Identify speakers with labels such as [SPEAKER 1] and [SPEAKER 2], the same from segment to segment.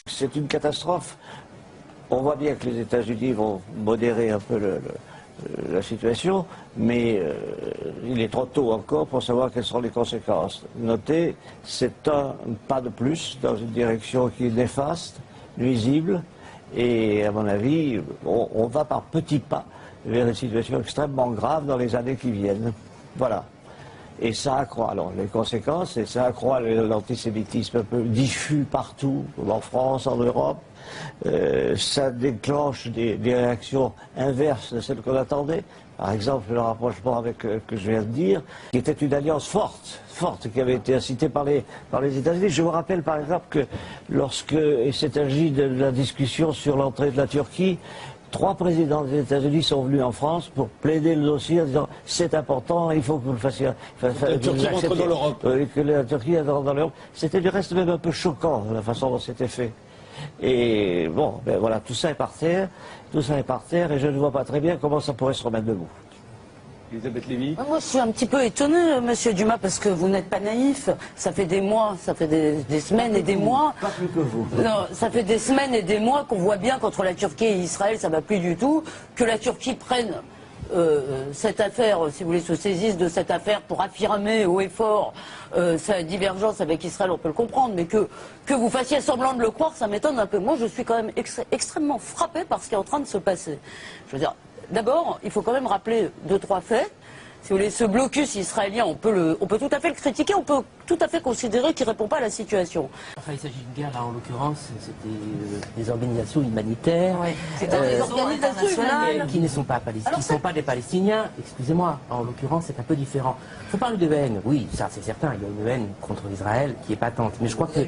[SPEAKER 1] C'est une catastrophe. On voit bien que les États-Unis vont modérer un peu la situation, mais il est trop tôt encore pour savoir quelles seront les conséquences. Notez, c'est un pas de plus dans une direction qui est néfaste, nuisible, et à mon avis, on va par petits pas vers une situation extrêmement grave dans les années qui viennent. Voilà. Et ça accroît alors les conséquences, et ça accroît l'antisémitisme un peu diffus partout, en France, en Europe. Ça déclenche des réactions inverses de celles qu'on attendait. Par exemple, le rapprochement avec que je viens de dire, qui était une alliance forte, qui avait été incitée par les États-Unis. Je vous rappelle par exemple que lorsque il s'est agi de la discussion sur l'entrée de la Turquie, 3 présidents des États-Unis sont venus en France pour plaider le dossier en disant c'est important, il faut que vous le fassiez.
[SPEAKER 2] Que la Turquie rentre dans l'Europe.
[SPEAKER 1] Que la Turquie entre dans l'Europe. C'était du reste même un peu choquant la façon dont c'était fait. Et bon, ben voilà, tout ça est par terre, et je ne vois pas très bien comment ça pourrait se remettre debout.
[SPEAKER 2] Elisabeth Lévy.
[SPEAKER 3] Moi, je suis un petit peu étonnée, monsieur Dumas, parce que vous n'êtes pas naïf. Ça fait des mois, ça fait des semaines et des mois.
[SPEAKER 1] Pas plus que vous.
[SPEAKER 3] Non, ça fait des semaines et des mois qu'on voit bien qu'entre la Turquie et Israël, ça ne va plus du tout. Que la Turquie prenne cette affaire, si vous voulez, se saisisse de cette affaire pour affirmer haut et fort sa divergence avec Israël, on peut le comprendre, mais que vous fassiez semblant de le croire, ça m'étonne un peu. Moi, je suis quand même extrêmement frappée par ce qui est en train de se passer. Je veux dire, d'abord, il faut quand même rappeler 2-3 faits. Si vous voulez, ce blocus israélien, on peut tout à fait le critiquer, on peut tout à fait considérer qu'il ne répond pas à la situation.
[SPEAKER 4] Enfin, il s'agit d'une guerre, là, en l'occurrence, c'était des organisations humanitaires.
[SPEAKER 3] Ouais. C'est des organisations humanitaires
[SPEAKER 4] qui ne sont pas qui sont pas des Palestiniens, excusez-moi, en l'occurrence, c'est un peu différent. Il faut parler de haine, oui, ça c'est certain, il y a une haine contre Israël qui est patente. Mais je crois que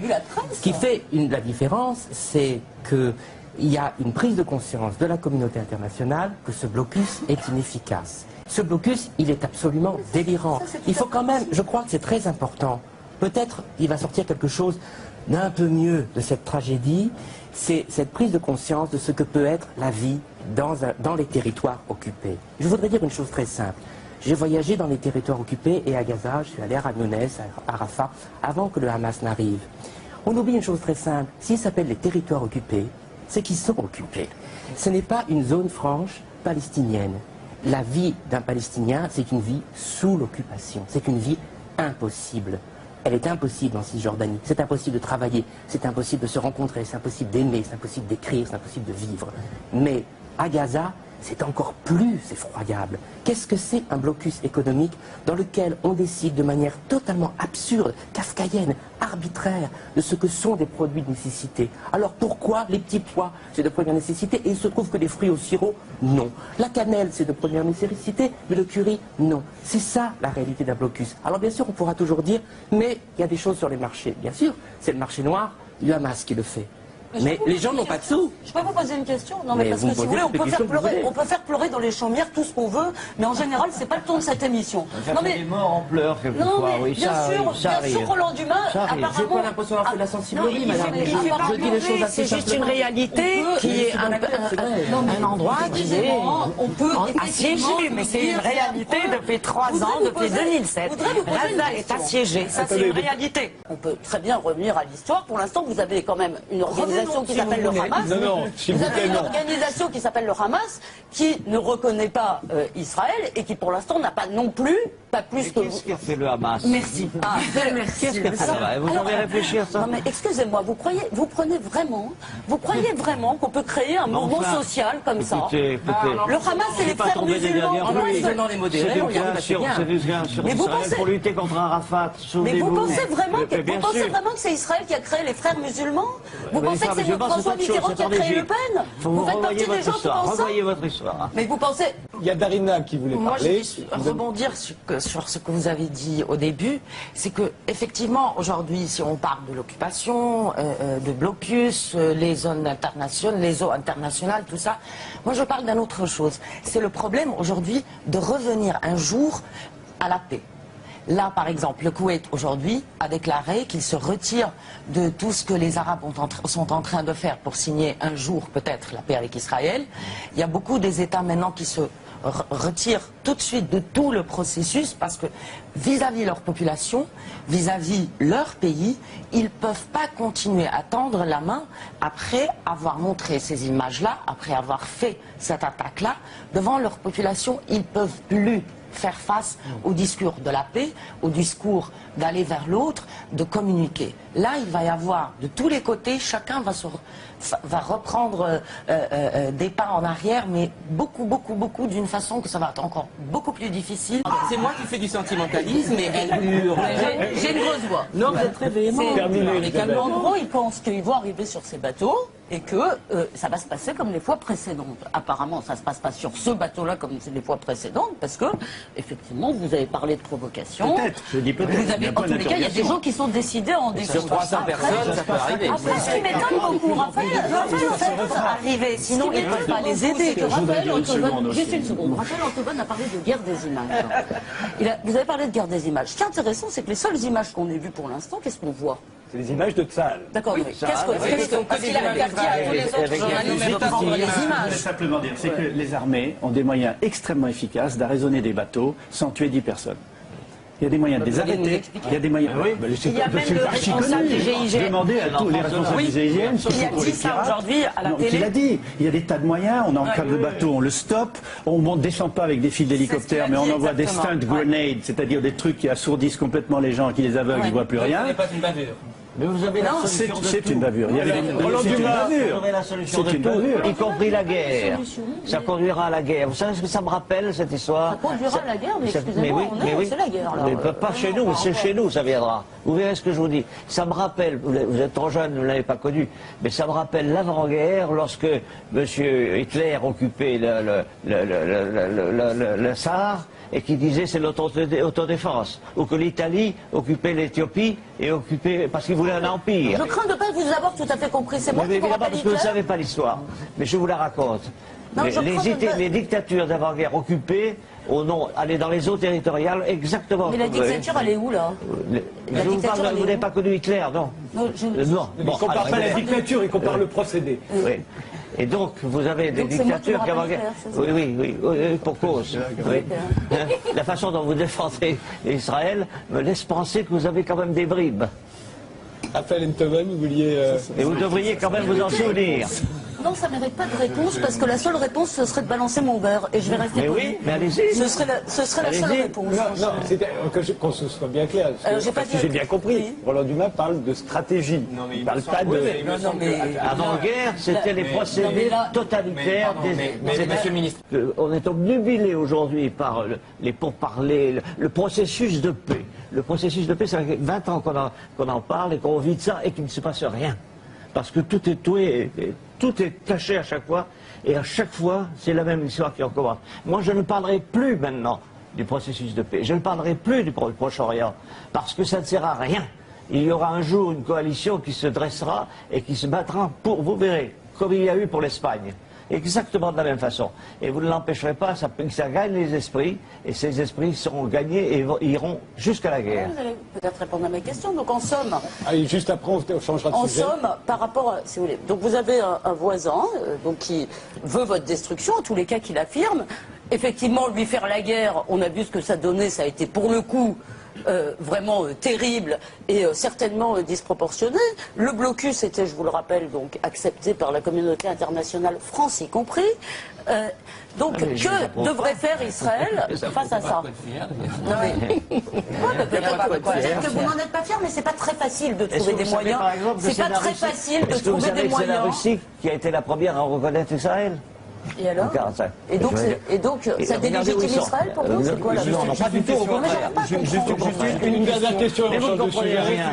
[SPEAKER 4] ce qui fait la différence, c'est qu'il y a une prise de conscience de la communauté internationale que ce blocus est inefficace. Ce blocus, il est absolument délirant. Il faut quand même, je crois que c'est très important. Peut-être il va sortir quelque chose d'un peu mieux de cette tragédie. C'est cette prise de conscience de ce que peut être la vie dans les territoires occupés. Je voudrais dire une chose très simple. J'ai voyagé dans les territoires occupés et à Gaza, je suis allé à Ranounès, à Rafah, avant que le Hamas n'arrive. On oublie une chose très simple. S'ils s'appellent les territoires occupés, c'est qu'ils sont occupés. Ce n'est pas une zone franche palestinienne. La vie d'un Palestinien, c'est une vie sous l'occupation. C'est une vie impossible. Elle est impossible en Cisjordanie. C'est impossible de travailler, c'est impossible de se rencontrer, c'est impossible d'aimer, c'est impossible d'écrire, c'est impossible de vivre. Mais à Gaza, c'est encore plus effroyable. Qu'est-ce que c'est un blocus économique dans lequel on décide de manière totalement absurde, kafkaïenne, arbitraire, de ce que sont des produits de nécessité? Alors pourquoi les petits pois, c'est de première nécessité, et il se trouve que les fruits au sirop, non. La cannelle, c'est de première nécessité, mais le curry, non. C'est ça la réalité d'un blocus. Alors bien sûr, on pourra toujours dire, mais il y a des choses sur les marchés. Bien sûr, c'est le marché noir, du Hamas qui le fait. Mais les gens n'ont pas de sous.
[SPEAKER 3] Je peux vous poser une question? Non, mais parce que si vous voulez, on peut faire pleurer dans les chaumières tout ce qu'on veut, mais en général, c'est pas le ton de cette émission.
[SPEAKER 1] Non, mais des morts en pleurs quelquefois.
[SPEAKER 3] Non, mais
[SPEAKER 1] oui,
[SPEAKER 3] bien sûr, Roland Dumas, apparemment.
[SPEAKER 4] J'ai pas l'impression d'avoir fait de la sensiblerie, madame. Je dis les choses assez
[SPEAKER 5] C'est juste une réalité qui est un endroit qui est assiégé, mais c'est une réalité depuis 3 ans, depuis 2007. Gaza est assiégé, ça c'est une réalité.
[SPEAKER 3] On peut très bien revenir à l'histoire. Pour l'instant, vous avez quand même une organisation qui s'appelle le Hamas. Vous avez une organisation qui s'appelle le Hamas qui ne reconnaît pas Israël et qui pour l'instant n'a pas non plus, pas plus que vous.
[SPEAKER 1] Qu'est-ce qu'a fait le Hamas?
[SPEAKER 3] Merci. Merci.
[SPEAKER 1] Vous devez réfléchir ça.
[SPEAKER 3] Non mais excusez-moi, vous croyez vraiment qu'on peut créer un mouvement social comme ça?
[SPEAKER 1] Écoutez,
[SPEAKER 3] le Hamas c'est les frères musulmans.
[SPEAKER 1] C'est du gain sur Israël pour lutter contre un Arafat.
[SPEAKER 3] Mais vous pensez vraiment que c'est Israël qui a créé les frères musulmans? Vous pensez que c'est François Mitterrand qui a créé Le Pen? Vous faites partie des gens qui pensent ça?
[SPEAKER 1] Revoyez votre histoire.
[SPEAKER 3] Mais vous pensez...
[SPEAKER 2] Il y a Darina qui voulait
[SPEAKER 5] Moi,
[SPEAKER 2] parler.
[SPEAKER 5] je vais rebondir sur ce que vous avez dit au début. C'est que, effectivement, aujourd'hui, si on parle de l'occupation, de blocus, les eaux internationales, tout ça, moi je parle d'une autre chose. C'est le problème aujourd'hui de revenir un jour à la paix. Là, par exemple, le Koweït, aujourd'hui, a déclaré qu'il se retire de tout ce que les Arabes sont en train de faire pour signer un jour, peut-être, la paix avec Israël. Il y a beaucoup des États maintenant qui se retirent tout de suite de tout le processus, parce que vis-à-vis leur population, vis-à-vis leur pays, ils ne peuvent pas continuer à tendre la main après avoir montré ces images-là, après avoir fait cette attaque-là. Devant leur population, ils ne peuvent plus faire face au discours de la paix, au discours d'aller vers l'autre, de communiquer. Là, il va y avoir de tous les côtés, chacun va reprendre des pas en arrière, mais beaucoup, d'une façon que ça va être encore beaucoup plus difficile.
[SPEAKER 4] C'est moi qui fais du sentimentalisme, mais elle hurle.
[SPEAKER 3] J'ai une grosse voix.
[SPEAKER 4] Non, vous êtes très véhément.
[SPEAKER 3] En gros, ils pensent qu'ils vont arriver sur ces bateaux et que ça va se passer comme les fois précédentes. Apparemment, ça ne se passe pas sur ce bateau-là comme c'est les fois précédentes, parce que, effectivement, vous avez parlé de provocation.
[SPEAKER 1] Peut-être, je dis peut-être.
[SPEAKER 3] Vous avez, en tous les cas, il y a des gens qui sont décidés en décision.
[SPEAKER 4] Sur 300 personnes, ça peut arriver.
[SPEAKER 3] Après, ce qui m'étonne beaucoup, Raphaël, arriver, sinon ils ne peuvent pas les aider. Juste une seconde. Raphaël Antoine a parlé de guerre des images. Vous avez parlé de guerre des images. Ce qui est intéressant, c'est que les seules images qu'on ait vues pour l'instant, qu'est-ce qu'on voit?
[SPEAKER 2] C'est les images de Tsahal.
[SPEAKER 3] D'accord, mais qu'est-ce qu'il a interdit à tous les autres journalistes de prendre les
[SPEAKER 6] Je voulais
[SPEAKER 3] images?
[SPEAKER 6] simplement dire, c'est que les armées ont des moyens extrêmement efficaces d'arraisonner des bateaux sans tuer 10 personnes. Il y a des moyens de les arrêter, il y a des moyens... Oui,
[SPEAKER 3] il y a même le responsable du GIGN.
[SPEAKER 6] Demandez à tous les responsables du GIGN,
[SPEAKER 3] Il a dit ça aujourd'hui à la télé.
[SPEAKER 6] Il a dit, il y a des tas de moyens, on encadre le bateau, on le stoppe, on ne descend pas avec des fils d'hélicoptère, mais on envoie des stunt grenades, c'est-à-dire des trucs qui assourdissent complètement les gens, qui les aveuglent, ils ne voient plus rien.
[SPEAKER 2] Ce n'est pas une bavure.
[SPEAKER 1] Mais vous avez la solution de
[SPEAKER 6] C'est
[SPEAKER 1] tout.
[SPEAKER 6] une bavure.
[SPEAKER 1] Vous avez la solution de
[SPEAKER 6] C'est une
[SPEAKER 1] tout,
[SPEAKER 6] bavure.
[SPEAKER 1] y compris la guerre. Ça conduira à la guerre. Vous savez ce que ça me rappelle, cette histoire?
[SPEAKER 3] Ça conduira à la guerre, mais excusez-moi, c'est la guerre. là.
[SPEAKER 1] Pas chez nous, c'est chez nous, ça viendra. Vous verrez ce que je vous dis. Ça me rappelle, vous êtes trop jeune, vous ne l'avez pas connu, mais ça me rappelle l'avant-guerre, lorsque M. Hitler occupait le Sahara, et qui disait c'est l'autodéfense, ou que l'Italie occupait l'Éthiopie et occupait parce qu'il voulait un empire.
[SPEAKER 3] Je crains de ne pas vous avoir tout à fait compris. C'est moi
[SPEAKER 1] Mais
[SPEAKER 3] qui vous
[SPEAKER 1] évidemment,
[SPEAKER 3] rappelle
[SPEAKER 1] parce que vous ne
[SPEAKER 3] Hitler.
[SPEAKER 1] savez pas l'histoire, mais je vous la raconte.
[SPEAKER 3] Non, je crois que-
[SPEAKER 1] Les dictatures d'avant-guerre occupées, allaient dans les eaux territoriales exactement.
[SPEAKER 3] Mais la
[SPEAKER 1] comme-
[SPEAKER 3] dictature, elle est où, là?
[SPEAKER 1] Je vous parle, vous n'avez pas connu Hitler, non?
[SPEAKER 3] Non,
[SPEAKER 1] Non.
[SPEAKER 2] Il
[SPEAKER 1] Bon,
[SPEAKER 2] ne compare
[SPEAKER 1] alors,
[SPEAKER 2] pas la dictature, il compare le procédé.
[SPEAKER 1] Oui. Et donc, vous avez des
[SPEAKER 3] Donc, c'est moi qui
[SPEAKER 1] dictatures
[SPEAKER 3] me rappelle
[SPEAKER 1] qu'avant-guerre.
[SPEAKER 3] Hitler, c'est ça
[SPEAKER 1] Oui, pour cause. Oui. La façon dont vous défendez Israël me laisse penser que vous avez quand même des bribes.
[SPEAKER 2] Raphaël Enthoven, vous vouliez...
[SPEAKER 1] Et vous devriez quand même vous en souvenir.
[SPEAKER 3] Non, ça ne mérite pas de réponse, parce que la seule réponse, ce serait de balancer mon verre. Et je vais rester
[SPEAKER 1] Mais
[SPEAKER 3] poli.
[SPEAKER 1] oui, mais allez-y.
[SPEAKER 3] Ce serait la seule
[SPEAKER 1] Allez-y.
[SPEAKER 3] réponse.
[SPEAKER 2] Non, c'était qu'on se soit bien clair.
[SPEAKER 3] j'ai pas
[SPEAKER 2] Si
[SPEAKER 3] dit-
[SPEAKER 2] j'ai bien compris,
[SPEAKER 3] Oui.
[SPEAKER 2] Roland Dumas parle de stratégie. Il ne parle pas de...
[SPEAKER 3] Non, mais...
[SPEAKER 1] Avant-guerre, c'était les
[SPEAKER 3] non,
[SPEAKER 1] procédés
[SPEAKER 3] mais là-
[SPEAKER 1] totalitaires
[SPEAKER 4] mais monsieur le ministre.
[SPEAKER 1] On est obnubilé aujourd'hui par les pourparlers, le processus de paix. Le processus de paix, ça fait 20 ans qu'on en parle et qu'on vit de ça et qu'il ne se passe rien. Parce que tout est caché à chaque fois, et à chaque fois, c'est la même histoire qui recommence. Moi, je ne parlerai plus maintenant du processus de paix. Je ne parlerai plus du Proche-Orient, parce que ça ne sert à rien. Il y aura un jour une coalition qui se dressera et qui se battra pour, vous verrez, comme il y a eu pour l'Espagne. Exactement de la même façon. Et vous ne l'empêcherez pas, ça gagne les esprits, et ces esprits seront gagnés et iront jusqu'à la guerre.
[SPEAKER 3] Vous allez peut-être répondre à ma question. Donc, en somme,
[SPEAKER 2] Allez, juste après, on changera de
[SPEAKER 3] en
[SPEAKER 2] sujet.
[SPEAKER 3] somme, par rapport à, si vous voulez, donc vous avez un voisin donc qui veut votre destruction, en tous les cas qu'il affirme. Effectivement, lui faire la guerre, on a vu ce que ça donnait, ça a été pour le coup vraiment terrible et certainement disproportionné. Le blocus était, je vous le rappelle, donc accepté par la communauté internationale, France y compris. Donc, que devrait faire Israël face à ça? Non, mais... Peut-être que vous n'en êtes pas fier, mais c'est pas très facile de trouver des moyens. C'est pas très facile de trouver des
[SPEAKER 1] C'est la
[SPEAKER 3] moyens.
[SPEAKER 1] Russie qui a été la première à reconnaître Israël.
[SPEAKER 3] Et alors?
[SPEAKER 1] En 45.
[SPEAKER 3] Et donc, ça
[SPEAKER 1] regardez où
[SPEAKER 3] délégitime
[SPEAKER 1] ils sont.
[SPEAKER 3] Israël pour vous? C'est quoi la
[SPEAKER 1] Non, pas du tout, au contraire.
[SPEAKER 2] Une dernière question,
[SPEAKER 1] Mais
[SPEAKER 2] on
[SPEAKER 1] vous
[SPEAKER 2] change
[SPEAKER 1] ne
[SPEAKER 2] de
[SPEAKER 1] comprenez
[SPEAKER 2] sujet.
[SPEAKER 1] rien.